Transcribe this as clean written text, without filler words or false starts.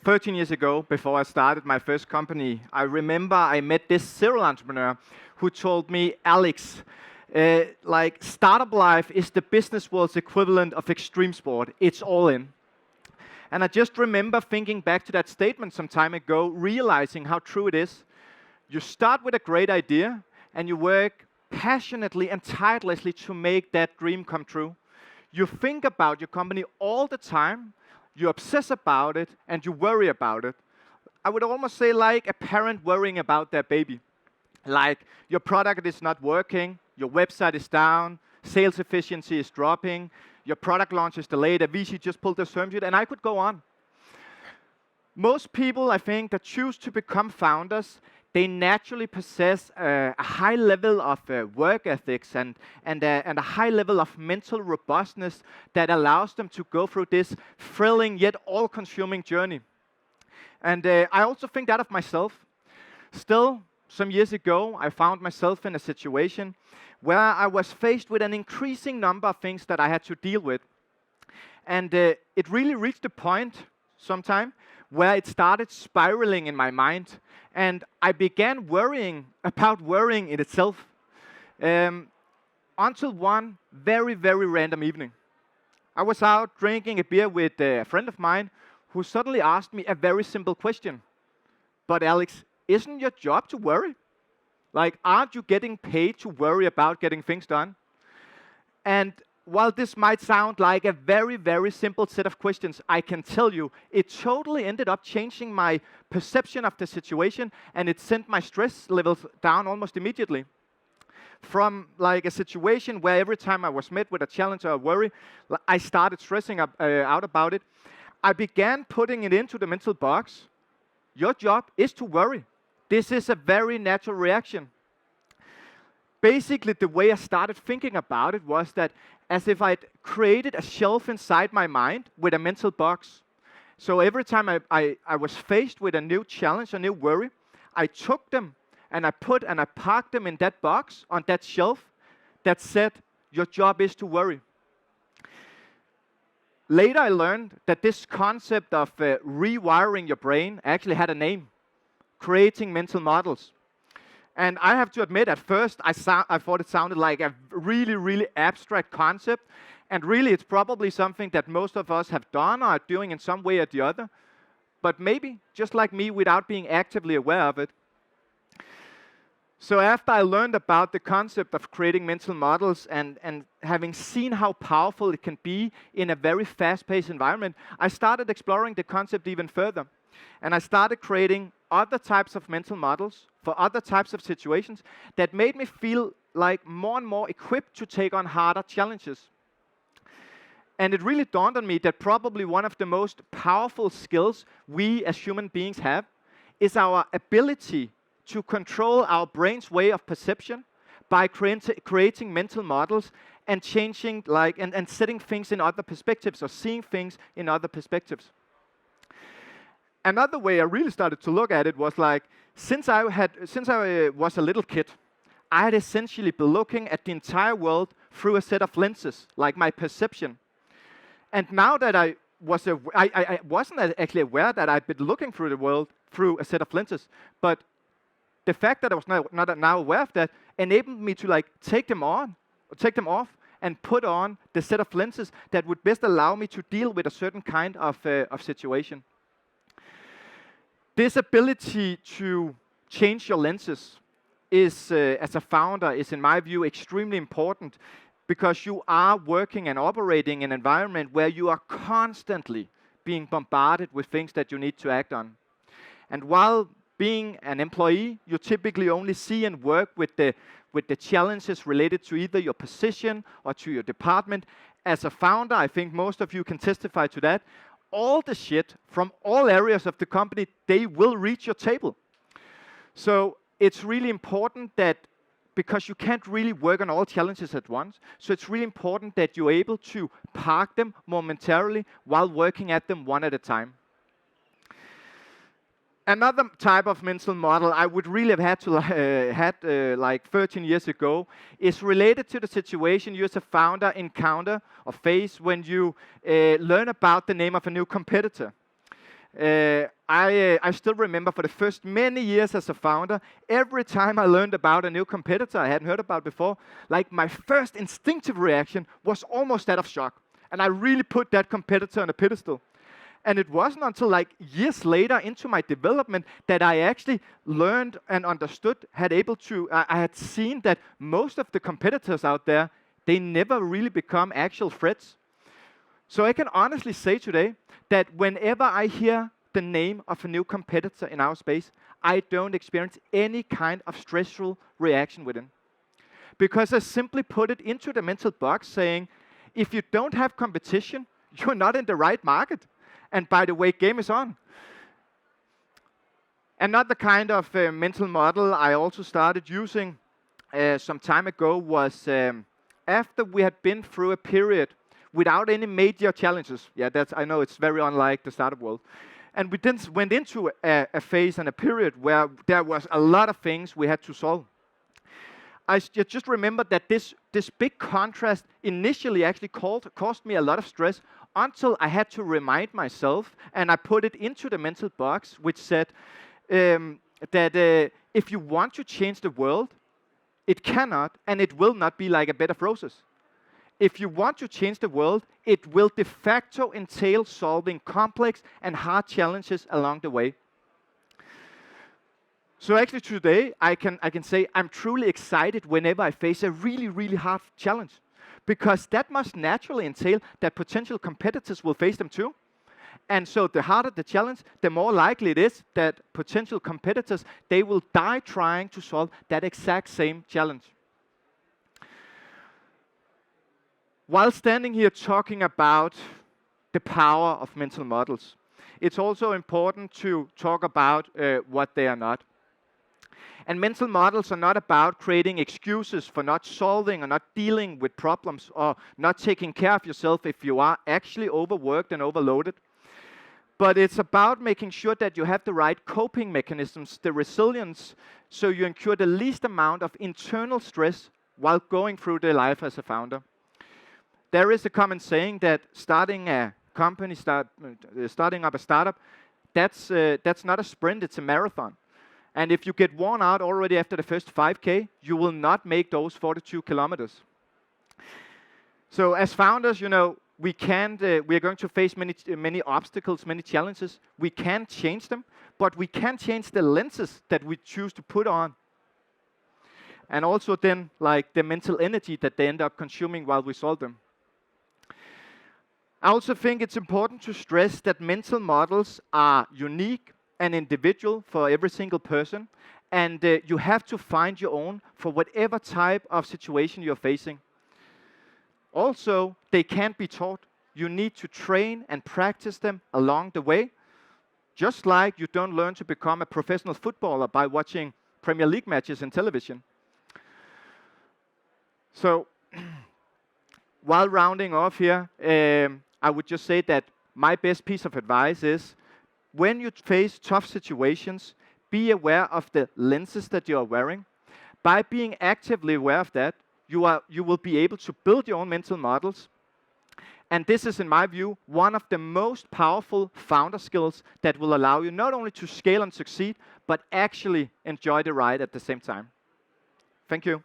13 years ago, before I started my first company, I remember I met this serial entrepreneur who told me, Alex, like startup life is the business world's equivalent of extreme sport. It's all in. And I just remember thinking back to that statement some time ago, realizing how true it is. You start with a great idea, and you work passionately and tirelessly to make that dream come true. You think about your company all the time, you obsess about it, and you worry about it. I would almost say like a parent worrying about their baby. Like your product is not working, your website is down, sales efficiency is dropping, your product launch is delayed, a VC just pulled their term sheet, and I could go on. Most people, I think, that choose to become founders, they naturally possess a high level of work ethics and a high level of mental robustness that allows them to go through this thrilling yet all-consuming journey. And I also think that of myself. Still, some years ago, I found myself in a situation where I was faced with an increasing number of things that I had to deal with. And it really reached a point sometime where it started spiraling in my mind. And I began worrying about worrying in itself until one very, very random evening. I was out drinking a beer with a friend of mine who suddenly asked me a very simple question. But Alex, isn't your job to worry? Like, aren't you getting paid to worry about getting things done? And while this might sound like a very, very simple set of questions, I can tell you it totally ended up changing my perception of the situation, and it sent my stress levels down almost immediately. From like a situation where every time I was met with a challenge or a worry, I started stressing out about it, I began putting it into the mental box. Your job is to worry. This is a very natural reaction. Basically, the way I started thinking about it was that as if I'd created a shelf inside my mind with a mental box. So every time I was faced with a new challenge, a new worry, I took them and I parked them in that box on that shelf that said, your job is to worry. Later I learned that this concept of rewiring your brain actually had a name, creating mental models. And I have to admit, at first, I thought it sounded like a really, really abstract concept. And really, it's probably something that most of us have done or are doing in some way or the other. But maybe, just like me, without being actively aware of it. So after I learned about the concept of creating mental models and having seen how powerful it can be in a very fast-paced environment, I started exploring the concept even further. And I started creating other types of mental models for other types of situations that made me feel like more and more equipped to take on harder challenges. And it really dawned on me that probably one of the most powerful skills we as human beings have is our ability to control our brain's way of perception by creating mental models and changing and setting things in other perspectives or seeing things in other perspectives. Another way I really started to look at it was like, since I was a little kid, I had essentially been looking at the entire world through a set of lenses, like my perception. And now that I wasn't actually aware that I'd been looking through the world through a set of lenses, but the fact that I was not now aware of that enabled me to like take them off, and put on the set of lenses that would best allow me to deal with a certain kind of situation. This ability to change your lenses is, as a founder, is in my view extremely important because you are working and operating in an environment where you are constantly being bombarded with things that you need to act on. And while being an employee, you typically only see and work with the challenges related to either your position or to your department. As a founder, I think most of you can testify to that. All the shit from all areas of the company, they will reach your table. So it's really important that, because you can't really work on all challenges at once, so it's really important that you're able to park them momentarily while working at them one at a time. Another type of mental model I would really have had to like 13 years ago is related to the situation you as a founder encounter or face when you learn about the name of a new competitor. I still remember for the first many years as a founder, every time I learned about a new competitor I hadn't heard about before, like my first instinctive reaction was almost that of shock. And I really put that competitor on a pedestal. And it wasn't until like years later into my development that I actually learned and understood, I had seen that most of the competitors out there, they never really become actual threats. So I can honestly say today that whenever I hear the name of a new competitor in our space, I don't experience any kind of stressful reaction with it. Because I simply put it into the mental box saying, if you don't have competition, you're not in the right market. And by the way, game is on. Another kind of mental model I also started using some time ago was after we had been through a period without any major challenges. Yeah, I know it's very unlike the startup world. And we then went into a phase and a period where there was a lot of things we had to solve. I just remember that this big contrast initially actually caused me a lot of stress until I had to remind myself, and I put it into the mental box, which said that if you want to change the world, it cannot and it will not be like a bed of roses. If you want to change the world, it will de facto entail solving complex and hard challenges along the way. So actually today, I can say I'm truly excited whenever I face a really, really hard challenge. Because that must naturally entail that potential competitors will face them too. And so the harder the challenge, the more likely it is that potential competitors, they will die trying to solve that exact same challenge. While standing here talking about the power of mental models, it's also important to talk about what they are not. And mental models are not about creating excuses for not solving or not dealing with problems or not taking care of yourself if you are actually overworked and overloaded. But it's about making sure that you have the right coping mechanisms, the resilience, so you incur the least amount of internal stress while going through the life as a founder. There is a common saying that starting a company, starting up a startup, that's not a sprint, it's a marathon. And if you get worn out already after the first 5K, you will not make those 42 kilometers. So as founders, we are going to face many obstacles, many challenges. We can't change them, but we can change the lenses that we choose to put on. And also then, like the mental energy that they end up consuming while we solve them. I also think it's important to stress that mental models are unique and individual for every single person, and you have to find your own for whatever type of situation you're facing. Also, they can't be taught. You need to train and practice them along the way, just like you don't learn to become a professional footballer by watching Premier League matches on television. So, while rounding off here, I would just say that my best piece of advice is, when you face tough situations, be aware of the lenses that you are wearing. By being actively aware of that, you will be able to build your own mental models. And this is, in my view, one of the most powerful founder skills that will allow you not only to scale and succeed, but actually enjoy the ride at the same time. Thank you.